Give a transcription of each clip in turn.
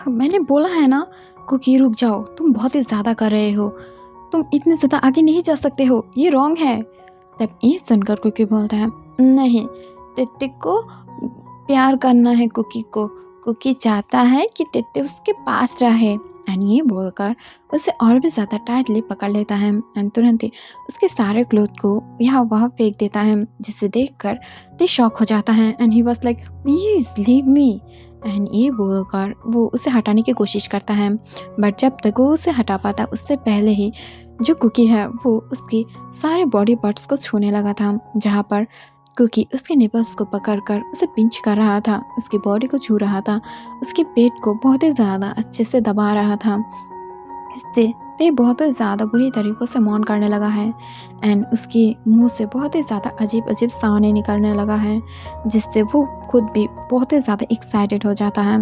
मैंने बोला है ना कुकी रुक जाओ, तुम बहुत ही ज़्यादा कर रहे हो, तुम इतने ज़्यादा आगे नहीं जा सकते हो, ये रॉन्ग है। तब ये सुनकर कुकी बोलता है नहीं, टिट्टी को प्यार करना है कुकी को, कुकी चाहता है कि टिट्टी उसके पास रहे। एंड ये बोलकर उसे और भी ज़्यादा टाइटली पकड़ लेता है एंड तुरंत ही उसके सारे क्लोथ को यहाँ वहाँ फेंक देता है, जिसे देखकर ते शॉक हो जाता है and he was like please leave me. And ये बोलकर वो उसे हटाने की कोशिश करता है, बट जब तक वो उसे हटा पाता उससे पहले ही जो कुकी है वो उसकी सारे बॉडी पार्ट्स को छूने लगा था, जहाँ पर कुकी उसके निपल्स को पकड़कर उसे पिंच कर रहा था, उसकी बॉडी को छू रहा था, उसके पेट को बहुत ही ज़्यादा अच्छे से दबा रहा था। इससे ते बहुत ही ज़्यादा बुरी तरीक़ों से मौन करने लगा है एंड उसके मुंह से बहुत ही ज़्यादा अजीब अजीब साउंड निकलने लगा है, जिससे वो खुद भी बहुत ही ज़्यादा एक्साइटेड हो जाता है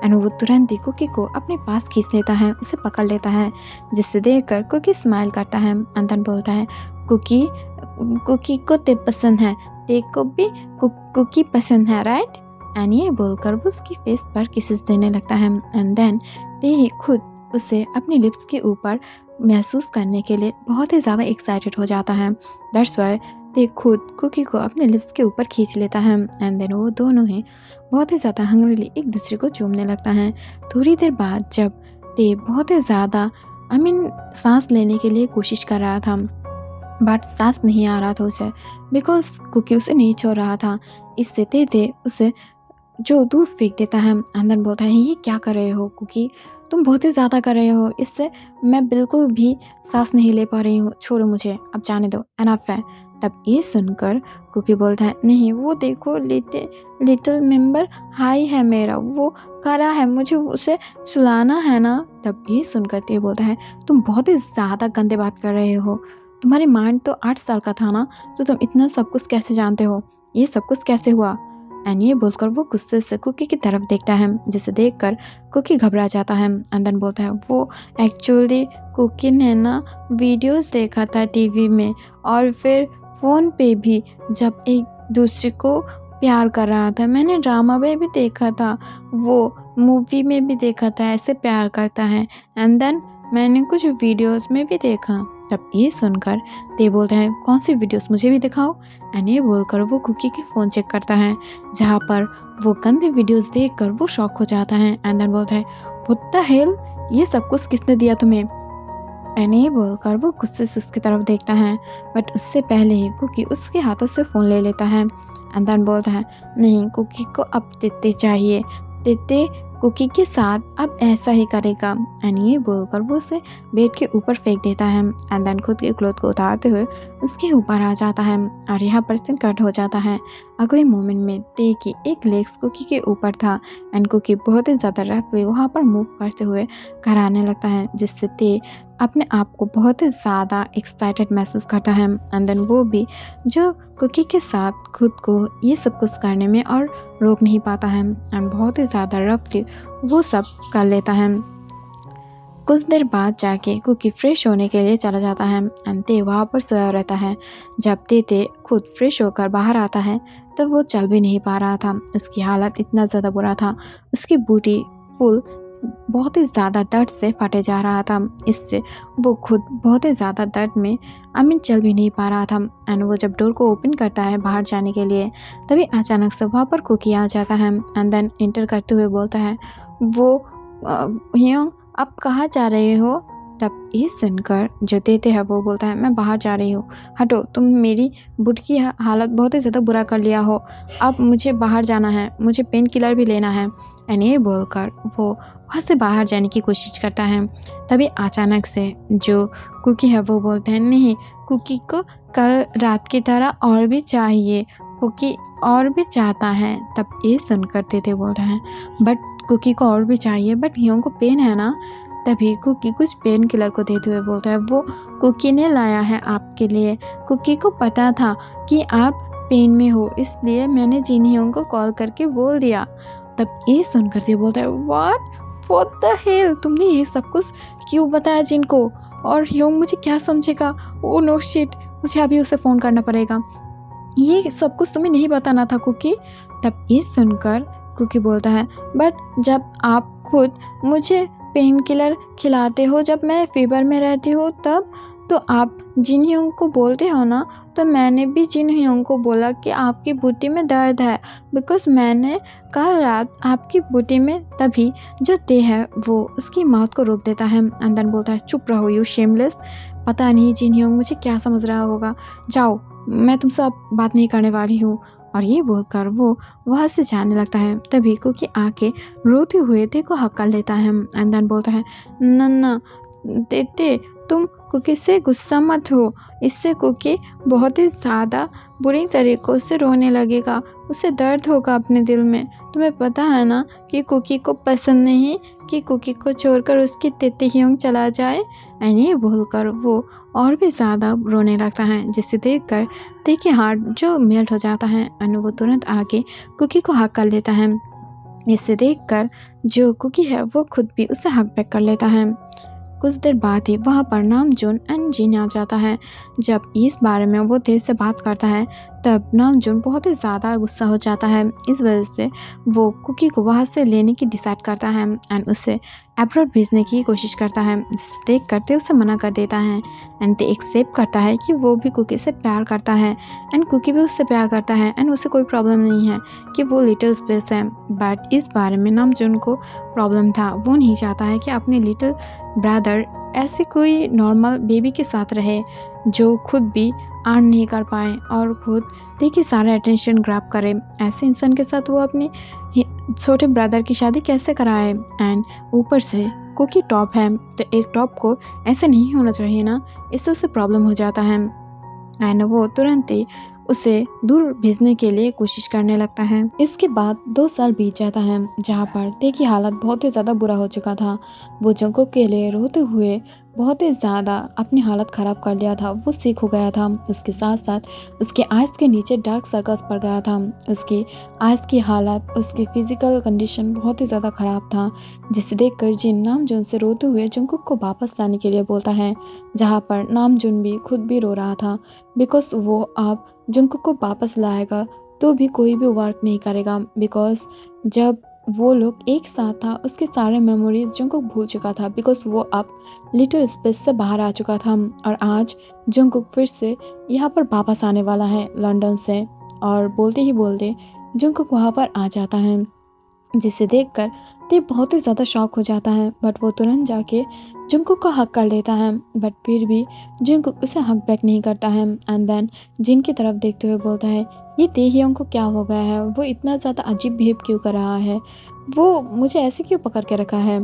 एंड वो तुरंत ही कुकी को अपने पास खींच लेता है, उसे पकड़ लेता है, जिससे देखकर कुकी स्माइल करता है। अंदर बोलता है कुकी को ते पसंद है, ते को भी कुकी पसंद है राइट। एंड ये बोलकर वो उसकी फेस पर किसेस देने लगता है एंड देन ते ही खुद उसे अपने लिप्स के ऊपर महसूस करने के लिए बहुत ही ज़्यादा एक्साइटेड हो जाता है। दैट्स वाई ते खुद कुकी को अपने लिप्स के ऊपर खींच लेता है एंड देन वो दोनों ही बहुत ही ज़्यादा हंग्रीली एक दूसरे को चूमने लगता है। थोड़ी देर बाद जब ते बहुत ही ज़्यादा सांस लेने के लिए कोशिश कर रहा था, बट सांस नहीं आ रहा था उसे, बिकॉज कुकी उसे नहीं छोड़ रहा था। इससे ते उसे जो दूर फेंक देता है। अंदर बोलता है ये क्या कर रहे हो कुकी, तुम बहुत ही ज़्यादा कर रहे हो, इससे मैं बिल्कुल भी सांस नहीं ले पा रही हूँ, छोड़ो मुझे, अब जाने दो, एनफ है। तब ये सुनकर कुकी बोलता है नहीं, वो देखो लिटिल मेंबर हाई है मेरा, वो खड़ा है, मुझे उसे सुलाना है ना। तब ये सुनकर ते बोलता है तुम बहुत ही ज़्यादा गंदे बात कर रहे हो, तुम्हारी माइंड तो 8 साल का था ना, तो तुम इतना सब कुछ कैसे जानते हो, ये सब कुछ कैसे हुआ। एंड ये बोलकर वो गुस्से से कुकी की तरफ देखता है, जिसे देखकर कुकी घबरा जाता है। अंदर बोलता है वो एक्चुअली कुकी ने ना वीडियोस देखा था टीवी में और फिर फ़ोन पे भी, जब एक दूसरे को प्यार कर रहा था, मैंने ड्रामा में भी देखा था, वो मूवी में भी देखा था ऐसे प्यार करता है, एंड देन मैंने कुछ वीडियोस में भी देखा। तब ये सुनकर ते बोलते हैं कौन सी वीडियोस, मुझे भी दिखाओ। एंड ये बोलकर वो कुकी के फ़ोन चेक करता है, जहाँ पर वो गंदी वीडियोस देखकर वो शॉक हो जाता है। एंड देन बोलता है व्हाट द हेल, ये सब कुछ किसने दिया तुम्हें। एंड ये बोलकर वो गुस्से से उसकी तरफ देखता है, बट उससे पहले ही कुकी उसके हाथों से फ़ोन ले लेता है। एंड देन बोलता है नहीं, कुकी को अब तेते चाहिए, तेते कुकी के साथ अब ऐसा ही करेगा। एंड ये बोलकर वो उसे बेड के ऊपर फेंक देता है एंड देन खुद के क्लोथ को उतारते हुए उसके ऊपर आ जाता है और यहाँ पर सीन कट हो जाता है। अगले मोमेंट में ते की एक लेग्स कुकी के ऊपर था एंड कुकी बहुत ही ज़्यादा रफली वहाँ पर मूव करते हुए घर आने लगता है, जिससे ते अपने आप को बहुत ही ज़्यादा एक्साइटेड महसूस करता है। एंड देन वो भी जो कुकी के साथ खुद को ये सब कुछ करने में और रोक नहीं पाता है एंड बहुत ही ज़्यादा रफली वो सब कर लेता है। कुछ देर बाद जाके कुकी फ्रेश होने के लिए चला जाता है एंड ते वहाँ पर सोया रहता है। जब ते खुद फ्रेश होकर बाहर आता है तब वो चल भी नहीं पा रहा था, उसकी हालत इतना ज़्यादा बुरा था, उसकी बॉडी फुल बहुत ही ज़्यादा दर्द से फटे जा रहा था। इससे वो खुद बहुत ही ज़्यादा दर्द में चल भी नहीं पा रहा था। एंड वो जब डोर को ओपन करता है बाहर जाने के लिए, तभी अचानक से वहाँ पर कुकी आ जाता है एंड देन एंटर करते हुए बोलता है वो ह्योंग आप कहाँ जा रहे हो। तब ये सुनकर जो देते हैं वो बोलता है मैं बाहर जा रही हूँ, हटो, तुम मेरी बुट की हालत बहुत ही ज़्यादा बुरा कर लिया हो, अब मुझे बाहर जाना है, मुझे पेन किलर भी लेना है। एंड ये बोलकर वो वहाँ से बाहर जाने की कोशिश करता है। तभी अचानक से जो कुकी है वो बोलते हैं नहीं, कुकी को कल रात की तरह और भी चाहिए, कुकी और भी चाहता है। तब ये सुनकर देते बोलता है बट कुकी को और भी चाहिए, बट ह्योंग को पेन है ना। तभी कुकी कुछ पेन किलर को देते हुए बोलता है वो कुकी ने लाया है आपके लिए, कुकी को पता था कि आप पेन में हो, इसलिए मैंने जिन ह्योंग को कॉल करके बोल दिया। तब ये सुनकर ये बोलता है व्हाट द हेल, तुमने ये सब कुछ क्यों बताया जिनको, और ह्योंग मुझे क्या समझेगा। ओ नो शिट, मुझे अभी उसे फ़ोन करना पड़ेगा, ये सब कुछ तुम्हें नहीं बताना था कुकी। तब ये सुनकर कुकी बोलता है, बट जब आप खुद मुझे पेन किलर खिलाते हो जब मैं फीवर में रहती हूँ तब, तो आप जिन ह्योंग को बोलते हो ना, तो मैंने भी जिन ह्योंग को बोला कि आपकी बूटी में दर्द है, बिकॉज मैंने कल रात आपकी बूटी में, तभी जो ते है वो उसकी माउथ को रोक देता है। अंदर बोलता है, चुप रहो यू शेमलेस, पता नहीं जिन ह्योंग मुझे क्या समझ रहा होगा, जाओ मैं तुमसे अब बात नहीं करने वाली हूँ। और ये बोलकर वो वहाँ से जाने लगता है। तभी कुकी आके रोते हुए ते को हक कर लेता है। अंदर बोलता है, नन्ना ते तुम कुकी से गुस्सा मत हो, इससे कुकी बहुत ही ज़्यादा बुरी तरीक़ों से रोने लगेगा, उसे दर्द होगा अपने दिल में। तुम्हें पता है ना कि कुकी को पसंद नहीं कि कुकी को छोड़कर उसकी तेते ह्योंग चला जाए। एंड ये बोलकर वो और भी ज़्यादा रोने लगता है, जिसे देखकर ते की हार्ट जो मेल्ट हो जाता है एंड वो तुरंत आके कुकी को हक कर लेता है। इसे देखकर जो कुकी है वो खुद भी उसे हक बैक कर लेता है। कुछ देर बाद ही वहाँ पर नामजून एंड जिन आ जाता है। जब इस बारे में वो तेज से बात करता है तब नामजून बहुत ही ज़्यादा गुस्सा हो जाता है। इस वजह से वो कुकी को वहाँ से लेने की डिसाइड करता है एंड उसे अब्रॉड भेजने की कोशिश करता है, जिसे देख करते उसे मना कर देता है। एंड ते एक्सेप्ट करता है कि वो भी कुकी से प्यार करता है एंड कुकी भी उससे प्यार करता है एंड उसे कोई प्रॉब्लम नहीं है कि वो लिटिल स्पेस है। बट इस बारे में नामजून को प्रॉब्लम था। वो नहीं चाहता है कि अपने लिटिल ब्रदर ऐसे कोई नॉर्मल बेबी के साथ रहे जो खुद भी अर्न नहीं कर पाए और खुद देखिए सारा अटेंशन ग्रैब करे। ऐसे इंसान के साथ वो अपने छोटे ब्रदर की शादी कैसे कराए। एंड ऊपर से कुकी टॉप है, तो एक टॉप को ऐसे नहीं होना चाहिए ना, इससे उसे प्रॉब्लम हो जाता है। एंड वो तुरंत ही उसे दूर भेजने के लिए कोशिश करने लगता है। इसके बाद 2 साल बीत जाता है, जहाँ पर ते की हालत बहुत ही ज़्यादा बुरा हो चुका था। वो जंगकुक के लिए रोते हुए बहुत ही ज़्यादा अपनी हालत ख़राब कर लिया था। वो सिक हो गया था, उसके साथ साथ उसके आइज़ के नीचे डार्क सर्कल्स पड़ गया था। उसकी आइज़ की हालत, उसकी फिजिकल कंडीशन बहुत ही ज़्यादा ख़राब था, जिसे देखकर जिन नामजून से रोते हुए जंगकुक को वापस लाने के लिए बोलता है, जहाँ पर नामजून भी खुद भी रो रहा था, बिकॉज वो अब जंगकुक को वापस लाएगा तो भी कोई भी वर्क नहीं करेगा, बिकॉज जब वो लोग एक साथ था उसके सारे मेमोरीज जंगकुक भूल चुका था, बिकॉज वो अब लिटिल स्पेस से बाहर आ चुका था। और आज जंगकुक फिर से यहाँ पर वापस आने वाला है लंदन से, और बोलते ही बोलते जंगकुक वहाँ पर आ जाता है, जिसे देखकर ते बहुत ही ज़्यादा शॉक हो जाता है। बट वो तुरंत जाके जंगकुक का हक कर लेता है, बट फिर भी जंगकुक उसे हक बैक नहीं करता है। एंड देन जिन की तरफ देखते हुए बोलता है, ये ते ह्योंग को क्या हो गया है, वो इतना ज़्यादा अजीब बिहेव क्यों कर रहा है, वो मुझे ऐसे क्यों पकड़ के रखा है।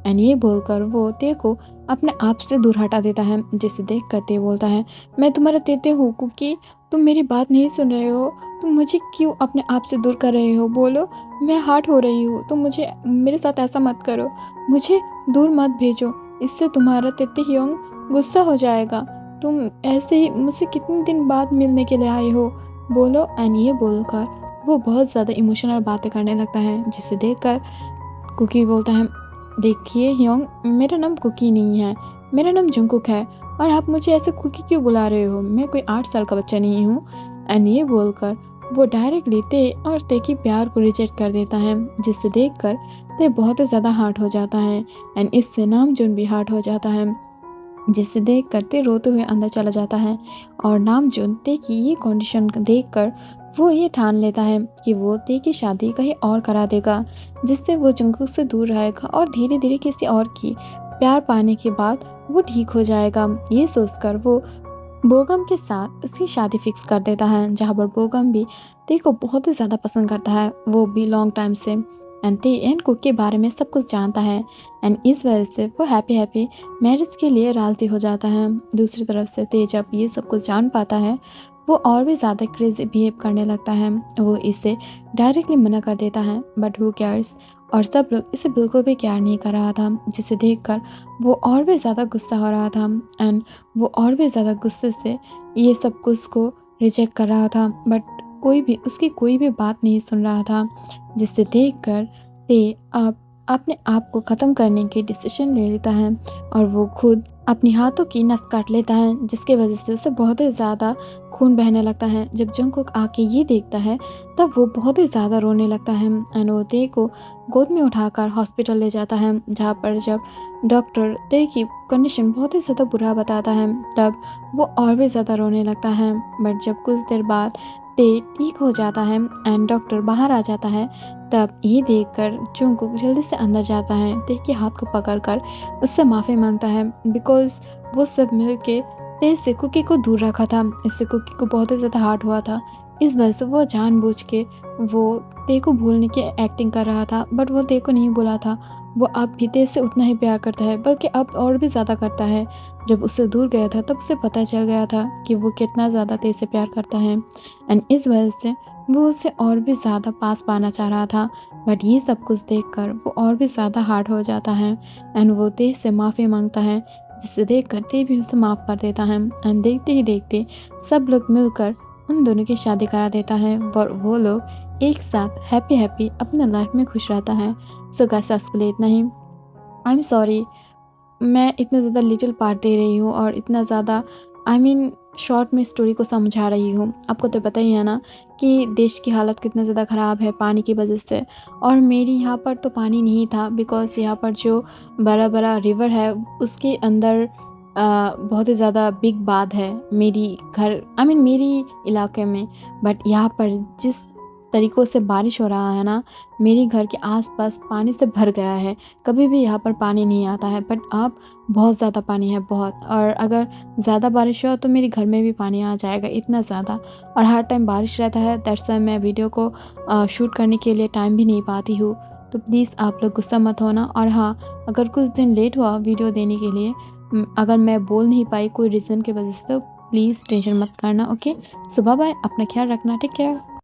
एंड ये बोलकर वो ते को अपने आप से दूर हटा देता है, जिसे देख कर ते बोलता है, मैं तुम्हारा तेते हूँ क्योंकि तुम मेरी बात नहीं सुन रहे हो, तुम मुझे क्यों अपने आप से दूर कर रहे हो, बोलो मैं हर्ट हो रही हूँ, तुम मुझे मेरे साथ ऐसा मत करो, मुझे दूर मत भेजो, इससे तुम्हारा तेते ह्योंग गुस्सा हो जाएगा, तुम ऐसे ही मुझसे कितने दिन बाद मिलने के लिए आए हो, बोलो। एंड ये बोलकर वो बहुत ज़्यादा इमोशनल बातें करने लगता है, जिसे देखकर कुकी बोलता है, देखिए ह्योंग, मेरा नाम कुकी नहीं है, मेरा नाम जंगकुक है, और आप मुझे ऐसे कुकी क्यों बुला रहे हो, मैं कोई 8 साल का बच्चा नहीं हूँ। एंड ये बोलकर वो डायरेक्टली ते और ते की प्यार को रिजेक्ट कर देता है, जिससे देखकर ते बहुत ही ज़्यादा हर्ट हो जाता है। एंड इससे नामजून भी हर्ट हो जाता है, जिससे देख कर ते रोते हुए अंदर चला जाता है। और नामजून ते की ये कंडीशन देखकर वो ये ठान लेता है कि वो ते की शादी कहीं और करा देगा, जिससे वो जंगकुक से दूर रहेगा और धीरे धीरे किसी और की प्यार पाने के बाद वो ठीक हो जाएगा। ये सोचकर वो बोगम के साथ उसकी शादी फिक्स कर देता है, जहाँ पर बोगम भी ते को बहुत ही ज़्यादा पसंद करता है, वो भी लॉन्ग टाइम से। एंड ते एंड कुक के बारे में सब कुछ जानता है, एंड इस वजह से वो हैप्पी मैरिज के लिए राज़ी हो जाता है। दूसरी तरफ से ते जब ये सब कुछ जान पाता है, वो और भी ज़्यादा क्रेजी बिहेव करने लगता है। वो इसे डायरेक्टली मना कर देता है, बट हु केयर्स, और सब लोग इसे बिल्कुल भी केयर नहीं कर रहा था, जिसे देखकर वो और भी ज़्यादा गुस्सा हो रहा था। एंड वो और भी ज़्यादा गुस्से से ये सब कुछ को रिजेक्ट कर रहा था, बट उसकी कोई भी बात नहीं सुन रहा था, जिसे देखकर ते अब अपने आप को ख़त्म करने की डिसीजन ले लेता है, और वो खुद अपने हाथों की नस काट लेता है, जिसकी वजह से उसे बहुत ही ज़्यादा खून बहने लगता है। जब जंगकुक आके ये देखता है तब वो बहुत ही ज़्यादा रोने लगता है एंड वो ते को गोद में उठाकर हॉस्पिटल ले जाता है, जहाँ पर जब डॉक्टर ते की कंडीशन बहुत ही ज़्यादा बुरा बताता है तब वो और भी ज़्यादा रोने लगता है। बट जब कुछ देर बाद ते ठीक हो जाता है एंड डॉक्टर बाहर आ जाता है, तब ये देखकर जंगकुक जल्दी से अंदर जाता है, ते के हाथ को पकड़कर उससे माफ़ी मांगता है बिकॉज़ वो सब मिलके ते से कुकी को दूर रखा था। इससे कुकी को बहुत ही ज़्यादा हर्ट हुआ था। इस वजह से वो जानबूझ के वो ते को भूलने की एक्टिंग कर रहा था, बट वो ते को नहीं भूला था। वो अब भी ते से उतना ही प्यार करता है, बल्कि अब और भी ज़्यादा करता है। जब उससे दूर गया था तब उसे पता चल गया था कि वो कितना ज़्यादा ते से प्यार करता है एंड इस वजह से वो उससे और भी ज़्यादा पास पाना चाह रहा था। बट ये सब कुछ देखकर वो और भी ज़्यादा हार्ड हो जाता है एंड वो ते से माफ़ी मांगता है, जिसे देखकर ते भी उसे माफ़ कर देता है एंड देखते ही देखते सब लोग मिलकर उन दोनों की शादी करा देता है और वो लोग एक साथ हैप्पी हैप्पी अपने लाइफ में खुश रहता है। सो गाइस आज के लिए इतना ही। आई एम सॉरी मैं इतना ज़्यादा लिटिल पार्ट दे रही हूँ और इतना ज़्यादा शॉर्ट में स्टोरी को समझा रही हूँ। आपको तो पता ही है ना कि देश की हालत कितना ज़्यादा ख़राब है पानी की वजह से। और मेरी यहाँ पर तो पानी नहीं था बिकॉज़ यहाँ पर जो बड़ा बड़ा रिवर है उसके अंदर बहुत ही ज़्यादा बिग बाँध है मेरी घर मेरी इलाके में। बट यहाँ पर जिस तरीक़ों से बारिश हो रहा है ना, मेरे घर के आसपास पानी से भर गया है। कभी भी यहाँ पर पानी नहीं आता है, बट अब बहुत ज़्यादा पानी है बहुत। और अगर ज़्यादा बारिश हो तो मेरे घर में भी पानी आ जाएगा, इतना ज़्यादा। और हर टाइम बारिश रहता है, दैट्स व्हाई मैं वीडियो को शूट करने के लिए टाइम भी नहीं पाती हूँ। तो प्लीज़ आप लोग गुस्सा मत होना। और हाँ, अगर कुछ दिन लेट हुआ वीडियो देने के लिए, अगर मैं बोल नहीं पाई कोई रीज़न की वजह से, तो प्लीज़ टेंशन मत करना। ओके, सो बाय बाय, अपना ख्याल रखना, टेक केयर।